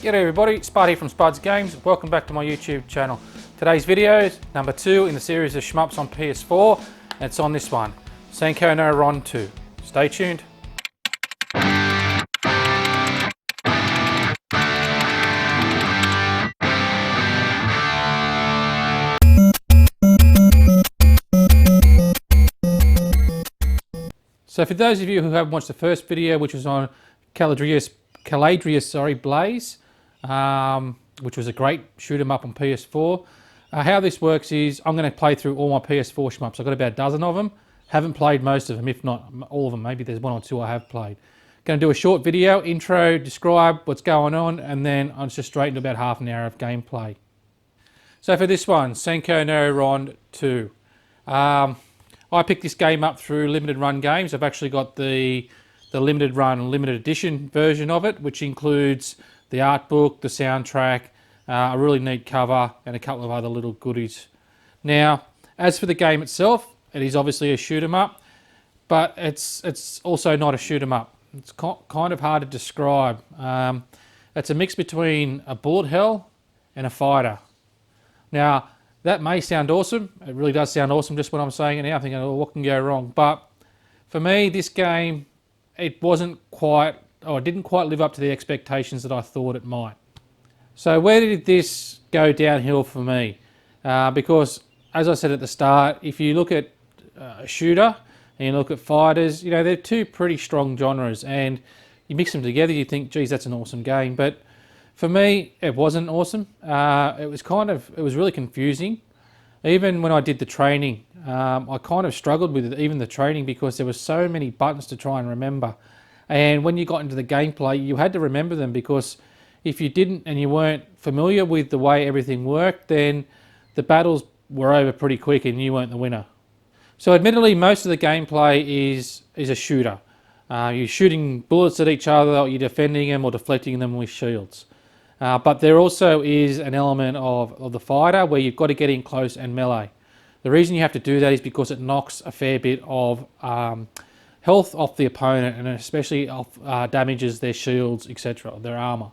G'day everybody, Spud here from Spud's Games. Welcome back to my YouTube channel. Today's video is number 2 in the series of shmups on PS4, and it's on this one, Senko no Ronde 2. Stay tuned. So for those of you who haven't watched the first video, which was on Caladrius Blaze, which was a great shoot 'em up on PS4. How this works is I'm going to play through all my PS4 shmups. I've got about a dozen of them. Haven't played most of them, if not all of them. Maybe there's one or two I have played. Going to do a short video, intro, describe what's going on, and then I'll just straight into about half an hour of gameplay. So for this one, Senko no Ronde 2. I picked this game up through Limited Run Games. I've actually got the Limited Run Limited Edition version of it, which includes the art book, the soundtrack, a really neat cover, and a couple of other little goodies. Now, as for the game itself, it is obviously a shoot 'em up, but it's also not a shoot 'em up. It's kind of hard to describe. It's a mix between a bullet hell and a fighter. Now, that may sound awesome. It really does sound awesome just when I'm saying it now. I'm thinking, oh, what can go wrong? But for me, this game, it didn't quite live up to the expectations that I thought it might. So where did this go downhill for me? Because, as I said at the start, if you look at a shooter and you look at fighters, you know, they're two pretty strong genres, and you mix them together, you think, geez, that's an awesome game. But for me, it wasn't awesome. It was really confusing. Even when I did the training, I kind of struggled with even the training because there were so many buttons to try and remember. And when you got into the gameplay, you had to remember them, because if you didn't and you weren't familiar with the way everything worked, then the battles were over pretty quick and you weren't the winner. So admittedly, most of the gameplay is a shooter. You're shooting bullets at each other, or you're defending them or deflecting them with shields. But there also is an element of the fighter where you've got to get in close and melee. The reason you have to do that is because it knocks a fair bit of health off the opponent, and especially damages their shields, etc., their armor.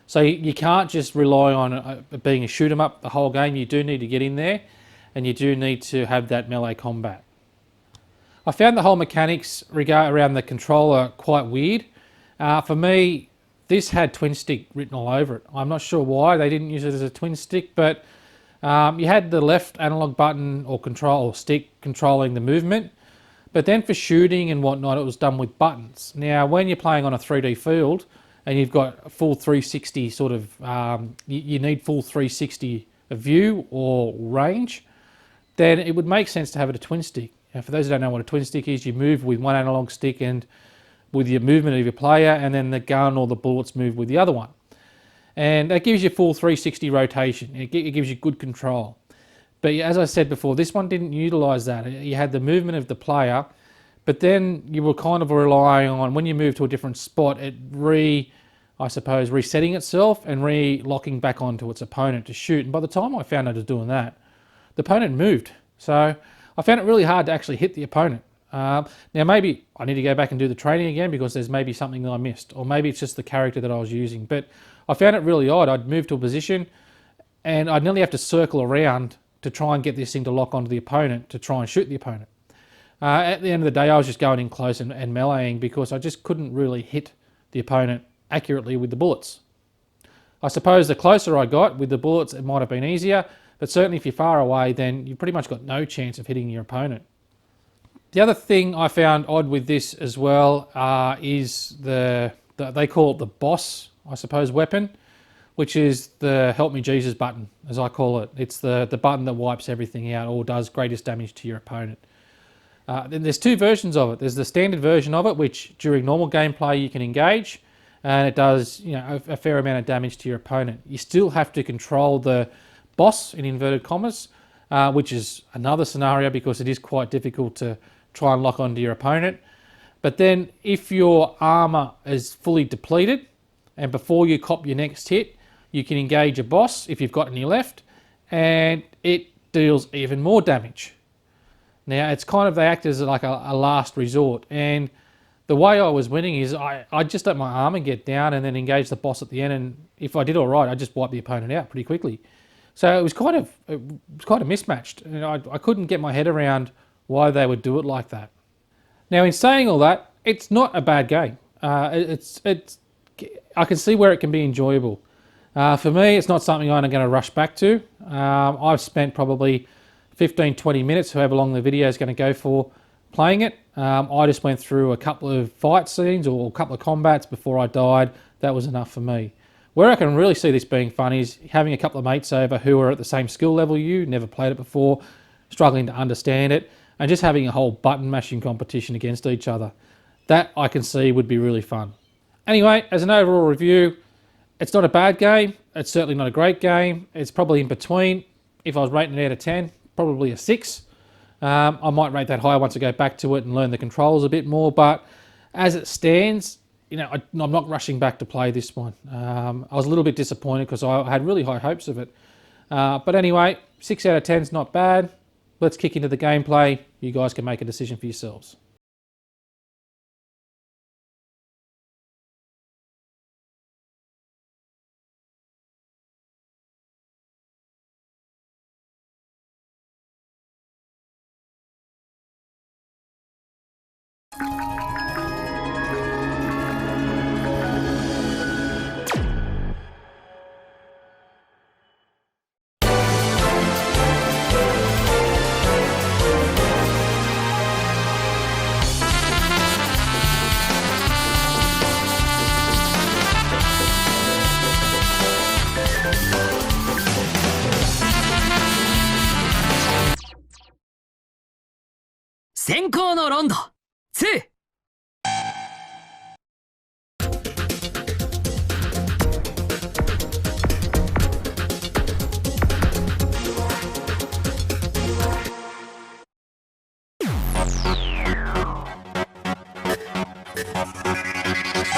So you can't just rely on being a shoot 'em up the whole game. You do need to get in there, and you do need to have that melee combat. I found the whole mechanics around the controller quite weird. For me, this had twin stick written all over it. I'm not sure why they didn't use it as a twin stick, but you had the left analog button or stick controlling the movement. But then for shooting and whatnot, it was done with buttons. Now, when you're playing on a 3D field and you've got full 360 sort of, you need full 360 view or range, then it would make sense to have it a twin stick. Now, for those who don't know what a twin stick is, you move with one analog stick and with your movement of your player, and then the gun or the bullets move with the other one. And that gives you full 360 rotation. It gives you good control. But as I said before, this one didn't utilize that. You had the movement of the player, but then you were kind of relying on, when you move to a different spot, resetting itself and re-locking back onto its opponent to shoot. And by the time I found out I was doing that, the opponent moved. So I found it really hard to actually hit the opponent. Now maybe I need to go back and do the training again, because there's maybe something that I missed, or maybe it's just the character that I was using. But I found it really odd. I'd move to a position and I'd nearly have to circle around to try and get this thing to lock onto the opponent to try and shoot the opponent. At the end of the day, I was just going in close and meleeing, because I just couldn't really hit the opponent accurately with the bullets. I suppose the closer I got with the bullets, it might have been easier, but certainly if you're far away, then you've pretty much got no chance of hitting your opponent. The other thing I found odd with this as well is they call it the boss, I suppose, weapon, which is the Help Me Jesus button, as I call it. It's the button that wipes everything out or does greatest damage to your opponent. Then there's two versions of it. There's the standard version of it, which during normal gameplay you can engage, and it does, you know, a fair amount of damage to your opponent. You still have to control the boss, in inverted commas, which is another scenario, because it is quite difficult to try and lock onto your opponent. But then if your armor is fully depleted, and before you cop your next hit, you can engage a boss if you've got any left, and it deals even more damage. Now, it's kind of, they act as like a last resort, and the way I was winning is I just let my armor get down and then engage the boss at the end, and if I did all right, I just wiped the opponent out pretty quickly. So it was kind of mismatched, and I couldn't get my head around why they would do it like that. Now, in saying all that, it's not a bad game. I can see where it can be enjoyable. For me, it's not something I'm going to rush back to. I've spent probably 15-20 minutes, however long the video is going to go for, playing it. I just went through a couple of fight scenes or a couple of combats before I died. That was enough for me. Where I can really see this being fun is having a couple of mates over who are at the same skill level you, never played it before, struggling to understand it, and just having a whole button mashing competition against each other. That I can see would be really fun. Anyway, as an overall review, it's not a bad game. It's certainly not a great game. It's probably in between. If I was rating it out of 10, probably a 6. I might rate that higher once I go back to it and learn the controls a bit more, but as it stands, I'm not rushing back to play this one. I was a little bit disappointed because I had really high hopes of it. But anyway, 6 out of 10 is not bad. Let's kick into the gameplay. You guys can make a decision for yourselves. Senko no Ronde 2!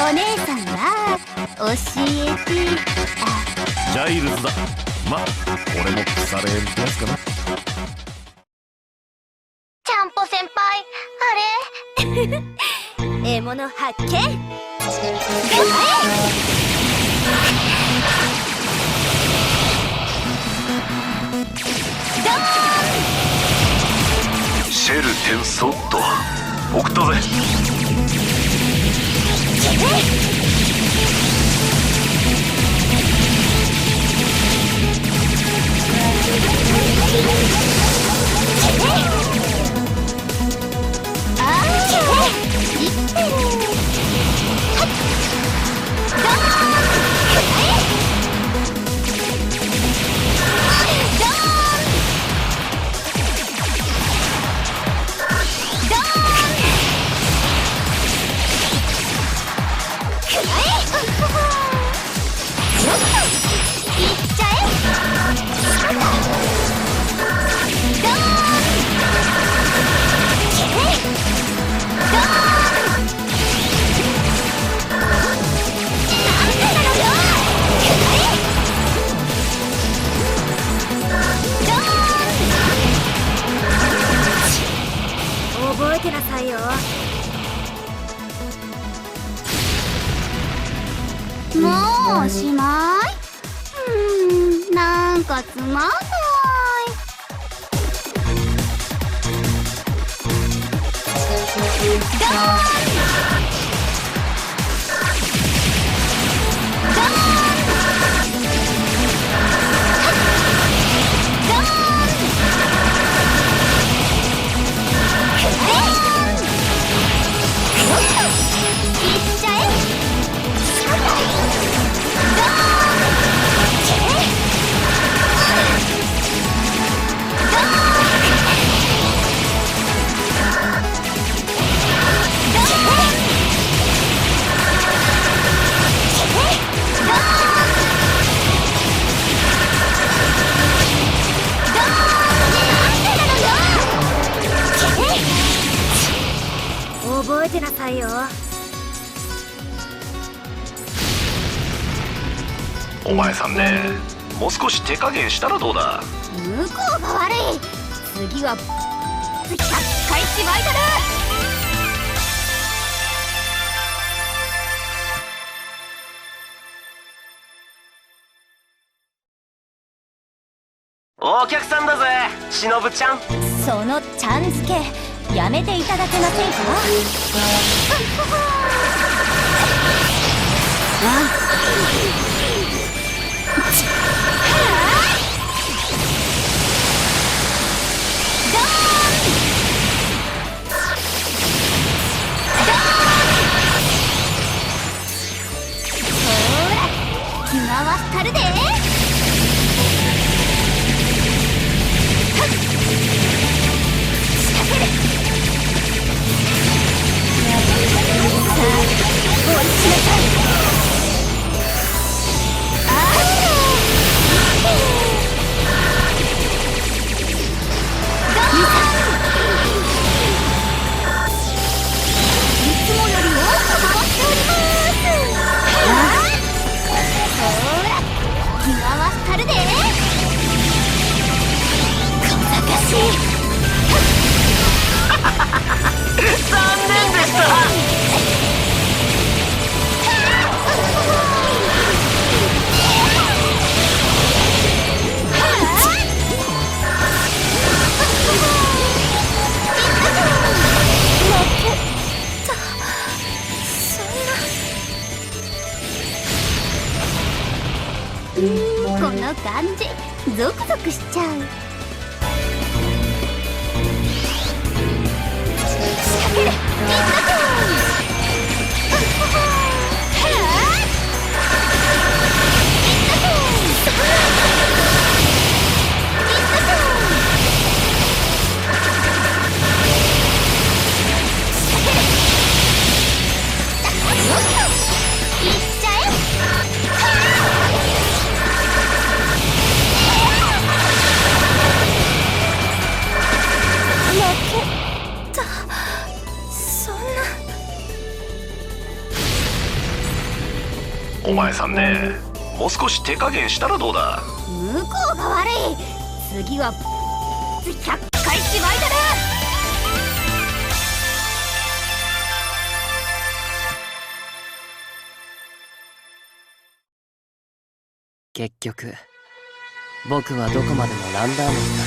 お姉さんは教えて。ジャイルズだ。ま、俺も腐れ縁ってやつかな。ちゃんぽ先輩、あれ獲物発見。シェルテンソット送ったぜ。覚えてなさいよ。もうおしまい？なんかつまんない。覚えてなさいよ。お前さんね、もう少し手加減したらどうだ。向こうが悪い。次は100回しまいだな。お客さんだぜ、しのぶちゃん。そのちゃん付けやめていただけませんか？回ったるで。この感じゾクゾクしちゃう。仕掛ける。お前さんね、もう少し手加減したらどうだ。向こうが悪い。次は100回芝居だな。結局僕はどこまでもランダーメンだ。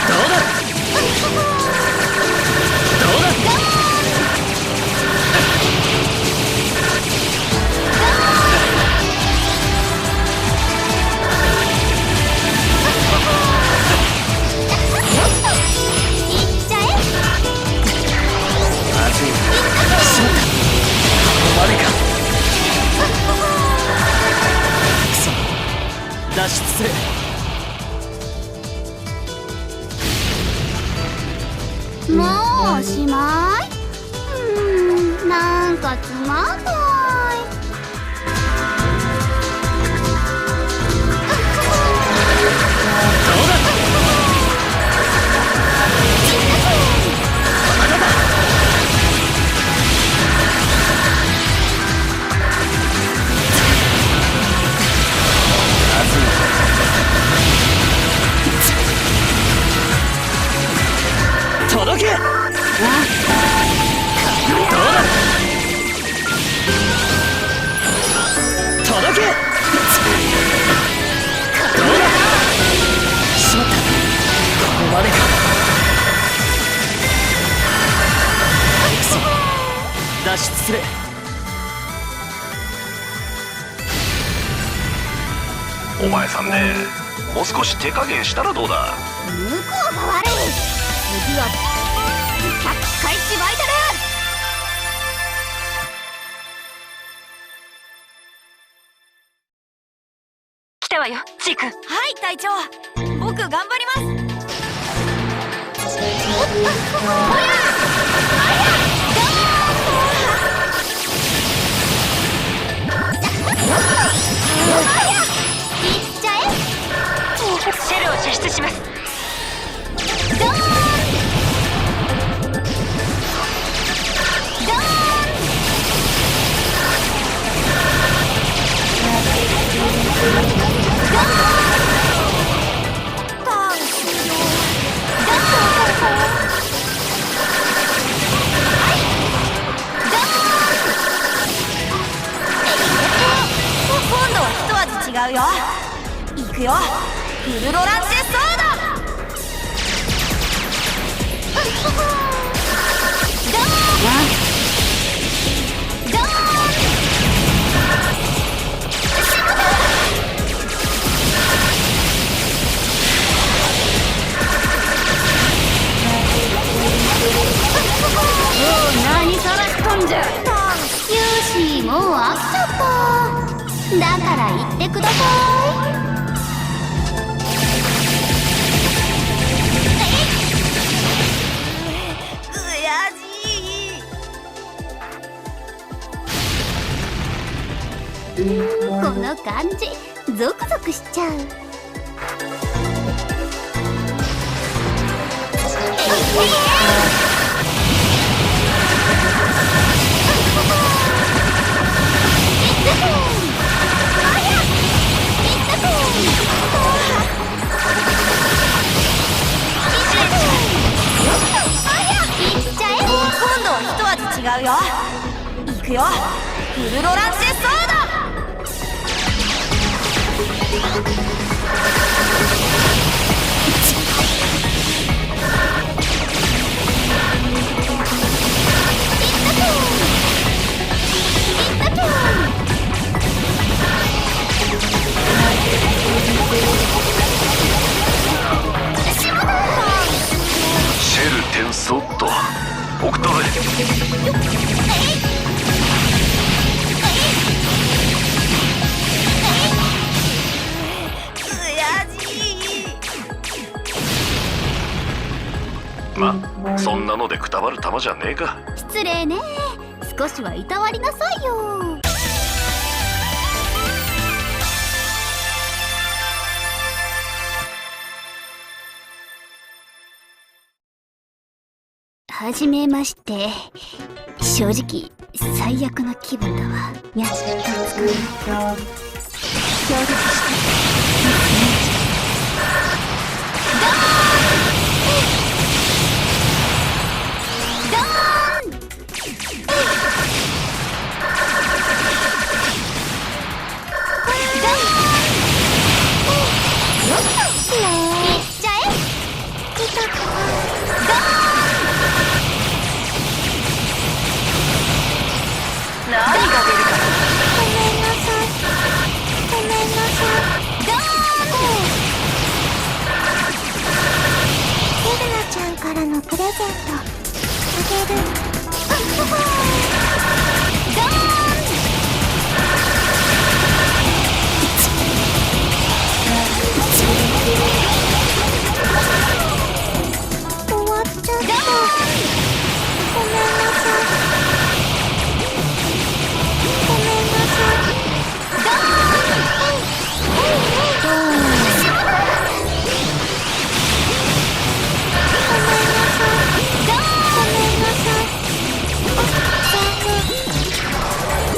どうだ脱出する。もうおしまい。なんかつまんない。届け。どうだ。届け。どうだ。しまった。ここまでか。くそ。脱出する。お前さんね、もう少し手加減したらどうだ。向こうが悪い。次は100回芝居だな。来たわよ、チーク。はい、隊長。僕頑張ります。シェルを射出します。くよフルロランチェソード何さらしとんじゃ。よし、もう飽きちゃった。だから言ってください。この感じゾクゾクしちゃう。今度は一味違うよ。いくよフルロランチェソードシェルテンソットオクトレま、そんなのでくたばる玉じゃねえか。失礼ね。少しはいたわりなさいよ。はじめまして。正直最悪な気分だわ。やっと使う協力してプレゼントあげる。終わっちゃった。ごめんなさい。ごめんなさい。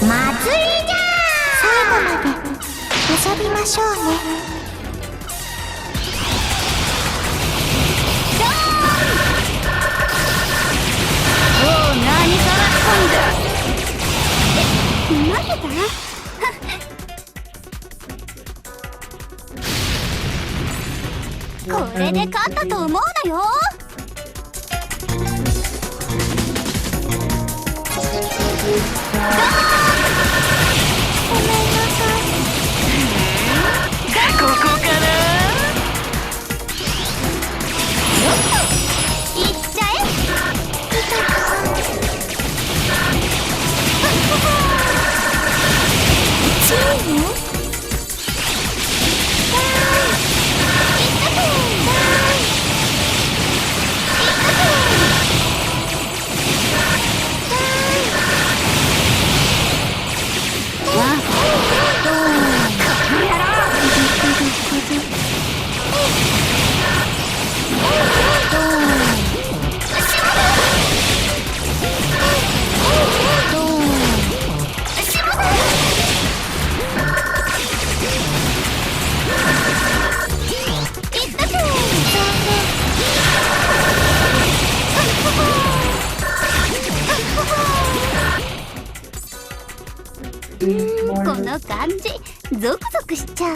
祭りじゃー。最後まで遊びましょうね。おお、何から飛んだ。待ってた。これで勝ったと思うなよ。ここかな。いっちゃえ。チームこの感じゾクゾクしちゃう。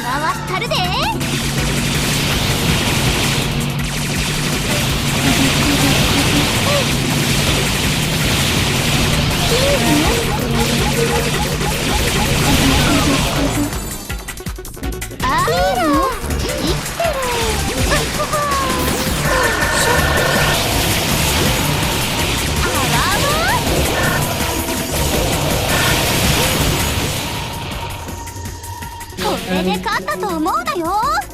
回したるで。あら、生きてる。これで勝ったと思うなよ。